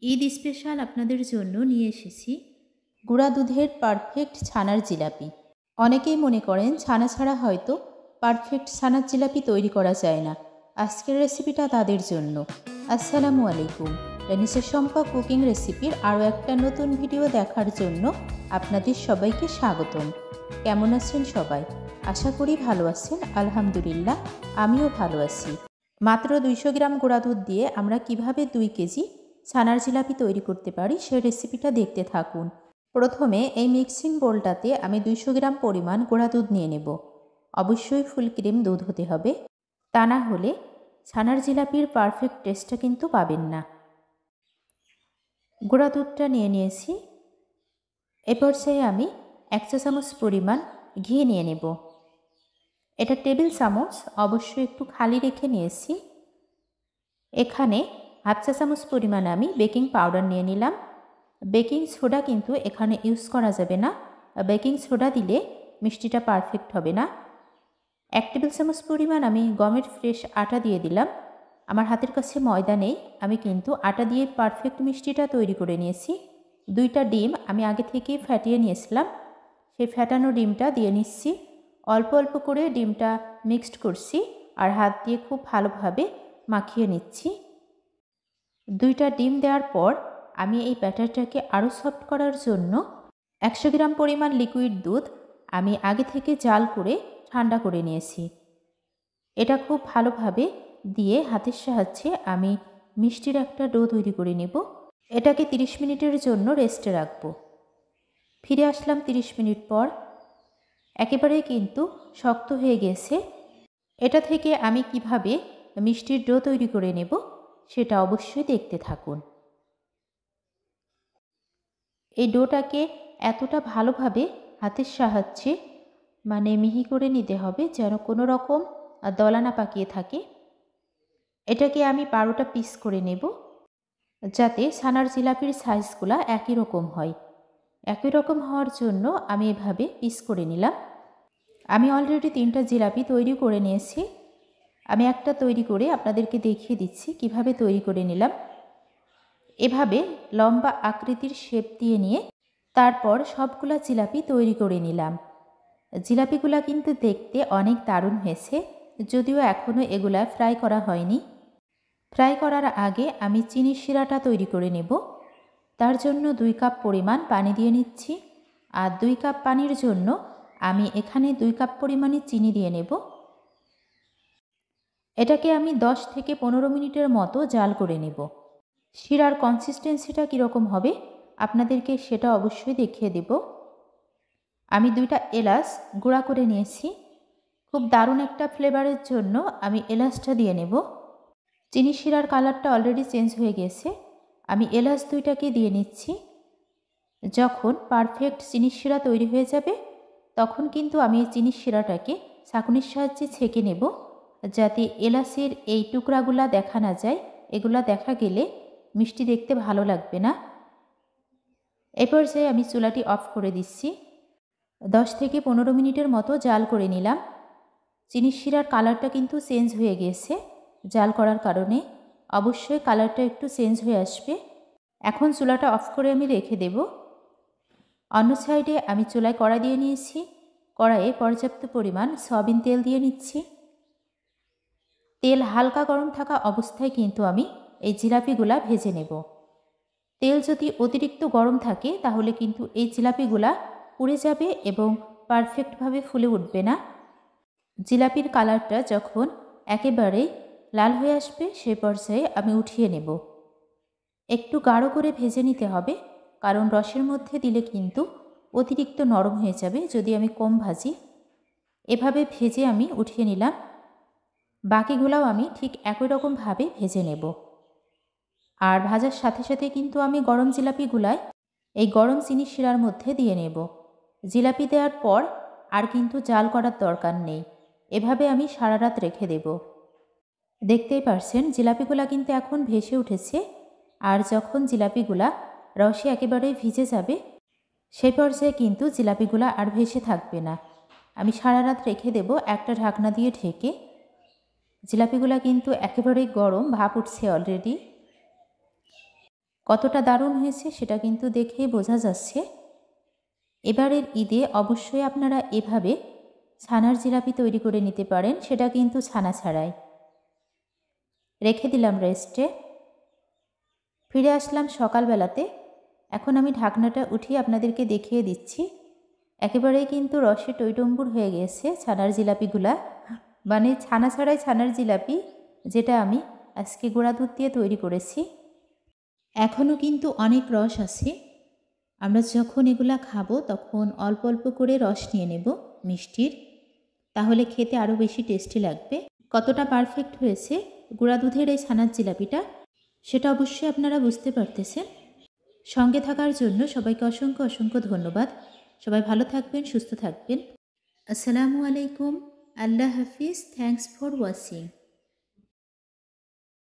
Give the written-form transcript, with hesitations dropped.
Eid special আপনাদের জন্য নিয়ে এসেছি গুঁড়া দুধের পারফেক্ট ছানার জিলাপি। অনেকেই মনে করেন ছানা ছাড়া হয়তো পারফেক্ট ছানার জিলাপি তৈরি করা যায় না। আজকের রেসিপিটা তাদের জন্য। আসসালামু আলাইকুম। রেনিসা শম্পা কুকিং রেসিপির আরও একটা নতুন ভিডিও দেখার জন্য আপনাদের সবাইকে স্বাগতম। কেমন আছেন সবাই? আশা করি ভালো আছেন। আলহামদুলিল্লাহ, আমিও ভালো আছি। মাত্র 200 গ্রাম গুঁড়া দুধ দিয়ে আমরা কিভাবে 2 কেজি ছানার জিলাপি তৈরি করতে পারি সেই রেসিপিটা দেখতে থাকুন। প্রথমে এই মিক্সিং বোলটাতে আমি 200 গ্রাম পরিমাণ গুঁড়া দুধ নিয়ে নেব। অবশ্যই ফুল ক্রিম দুধ হতে হবে, তা না হলে ছানার জিলাপির পারফেক্ট টেস্টটা কিন্তু পাবেন না। গুঁড়া দুধটা নিয়ে নিয়েছি। এ পর্যায়ে আমি 1 চা চামচ পরিমাণ ঘি নিয়ে নেব। এটা টেবিল চামচ, অবশ্যই একটু খালি রেখে নিয়েছি। এখানে 1/2 চা চামচ পরিমাণ আমি বেকিং পাউডার নিয়ে নিলাম। বেকিং সোডা কিন্তু এখানে ইউজ করা যাবে না। বেকিং সোডা দিলে মিষ্টিটা পারফেক্ট হবে না। 1 টেবিল চামচ পরিমাণ আমি গমের ফ্রেশ আটা দিয়ে দিলাম। আমার হাতের কাছে ময়দা নেই, আমি কিন্তু আটা দিয়ে পারফেক্ট মিষ্টিটা তৈরি করে নিয়েছি। 2টা ডিম আমি আগে থেকেই ফাটিয়ে নিয়েছিলাম, সেই ফ্যাটানো ডিমটা দিয়ে নিচ্ছি। অল্প অল্প করে ডিমটা মিক্সড করছি আর হাত দিয়ে খুব ভালোভাবে মাখিয়ে নিচ্ছি। 2টা ডিম দেওয়ার পর আমি এই ব্যাটারটাকে আরও সফট করার জন্য 100 গ্রাম পরিমাণ লিকুইড দুধ আমি আগে থেকে জাল করে ঠান্ডা করে নিয়েছি। এটা খুব ভালোভাবে দিয়ে হাতের সাহায্যে আমি মিষ্টির একটা ডো তৈরি করে নেব। এটাকে 30 মিনিটের জন্য রেস্টে রাখবো। ফিরে আসলাম 30 মিনিট পর। একেবারে কিন্তু শক্ত হয়ে গেছে। এটা থেকে আমি কিভাবে মিষ্টির ডো তৈরি করে নেব সেটা অবশ্যই দেখতে থাকুন। এই ডোটাকে এতটা ভালোভাবে হাতের সাহায্যে মিহি করে নিতে হবে যেন কোনো রকম দলা না পাকিয়ে থাকে। এটাকে আমি 12টা পিস করে নেব, যাতে ছানার জিলাপির সাইজগুলো একই রকম হয়। একই রকম হওয়ার জন্য আমি এভাবে পিস করে নিলাম। আমি অলরেডি 3টা জিলাপি তৈরি করে নিয়েছি। আমি একটা তৈরি করে আপনাদেরকে দেখিয়ে দিচ্ছি কিভাবে তৈরি করে নিলাম। এভাবে লম্বা আকৃতির শেপ দিয়ে নিয়ে তারপর সবগুলা জিলাপি তৈরি করে নিলাম। জিলাপিগুলা কিন্তু দেখতে অনেক দারুণ হয়েছে, যদিও এখনও এগুলা ফ্রাই করা হয়নি। ফ্রাই করার আগে আমি চিনির শিরাটা তৈরি করে নেব। তার জন্য 2 কাপ পরিমাণ পানি দিয়ে নিচ্ছি। আর 2 কাপ পানির জন্য আমি এখানে 2 কাপ পরিমাণে চিনি দিয়ে নেব। এটাকে আমি 10 থেকে 15 মিনিটের মতো জাল করে নেব। শিরার কনসিস্টেন্সিটা কীরকম হবে আপনাদেরকে সেটা অবশ্যই দেখিয়ে দেব। আমি 2টা এলাচ গুঁড়া করে নিয়েছি। খুব দারুণ একটা ফ্লেভারের জন্য আমি এলাচটা দিয়ে নেব। চিনি শিরার কালারটা অলরেডি চেঞ্জ হয়ে গেছে। আমি এলাচ 2টাকে দিয়ে নিচ্ছি। যখন পারফেক্ট চিনি শিরা তৈরি হয়ে যাবে তখন কিন্তু আমি এই চিনি শিরাটাকে ছাঁকুনির সাহায্যে ছেঁকে নেব, যাতে এলাচের এই টুকরাগুলা দেখা না যায়। এগুলা দেখা গেলে মিষ্টি দেখতে ভালো লাগবে না। এই পর্যায়ে আমি চুলাটি অফ করে দিচ্ছি। 10 থেকে 15 মিনিটের মতো জাল করে নিলাম। চিনি শিরার কালারটা কিন্তু চেঞ্জ হয়ে গেছে জাল করার কারণে। অবশ্যই কালারটা একটু চেঞ্জ হয়ে আসবে। এখন চুলাটা অফ করে আমি রেখে দেব। অন্য সাইডে আমি চুলায় কড়াই দিয়ে নিয়েছি। কড়াইয়ে পর্যাপ্ত পরিমাণ সয়াবিন তেল দিয়ে নিচ্ছি। তেল হালকা গরম থাকা অবস্থায় কিন্তু আমি এই জিলাপিগুলা ভেজে নেব। তেল যদি অতিরিক্ত গরম থাকে তাহলে কিন্তু এই জিলাপিগুলা পুড়ে যাবে এবং পারফেক্টভাবে ফুলে উঠবে না। জিলাপির কালারটা যখন একেবারেই লাল হয়ে আসবে সে পর্যায়ে আমি উঠিয়ে নেব। একটু গাঢ় করে ভেজে নিতে হবে, কারণ রসের মধ্যে দিলে কিন্তু অতিরিক্ত নরম হয়ে যাবে যদি আমি কম ভাজি। এভাবে ভেজে আমি উঠিয়ে নিলাম। বাকিগুলাও আমি ঠিক একই রকমভাবে ভেজে নেব। আর ভাজার সাথে সাথে কিন্তু আমি গরম জিলাপিগুলাই এই গরম চিনি শিরার মধ্যে দিয়ে নেব। জিলাপি দেওয়ার পর আর কিন্তু জাল করার দরকার নেই। এভাবে আমি সারা রাত রেখে দেব। দেখতেই পারছেন জিলাপিগুলা কিন্তু এখন ভেসে উঠেছে। আর যখন জিলাপিগুলা রসে একেবারে ভিজে যাবে সেই পর্যায়ে কিন্তু জিলাপিগুলা আর ভেসে থাকবে না। আমি সারা রাত রেখে দেব একটা ঢাকনা দিয়ে ঢেকে। জিলাপিগুলা কিন্তু একেবারেই গরম, ভাপ উঠছে অলরেডি। কতটা দারুণ হয়েছে সেটা কিন্তু দেখেই বোঝা যাচ্ছে। এবারের ঈদে অবশ্যই আপনারা এভাবে ছানার জিলাপি তৈরি করে নিতে পারেন, সেটা কিন্তু ছানা ছাড়াই। রেখে দিলাম রেস্টে। ফিরে আসলাম সকালবেলাতে। এখন আমি ঢাকনাটা উঠিয়ে আপনাদেরকে দেখিয়ে দিচ্ছি। একেবারেই কিন্তু রসে টইটম্বুর হয়ে গিয়েছে ছানার জিলাপিগুলা, মানে ছানা ছাড়াই ছানার জিলাপি, যেটা আমি আজকে গুঁড়া দুধ দিয়ে তৈরি করেছি। এখনও কিন্তু অনেক রস আছে। আমরা যখন এগুলা খাবো তখন অল্প অল্প করে রস নিয়ে নেব মিষ্টির, তাহলে খেতে আরও বেশি টেস্টি লাগবে। কতটা পারফেক্ট হয়েছে গুঁড়া দুধের এই ছানার জিলাপিটা সেটা অবশ্যই আপনারা বুঝতে পারতেছেন। সঙ্গে থাকার জন্য সবাইকে অসংখ্য অসংখ্য ধন্যবাদ। সবাই ভালো থাকবেন, সুস্থ থাকবেন। আসসালামু আলাইকুম। আল্লাহ হাফিজ। Thanks for watching.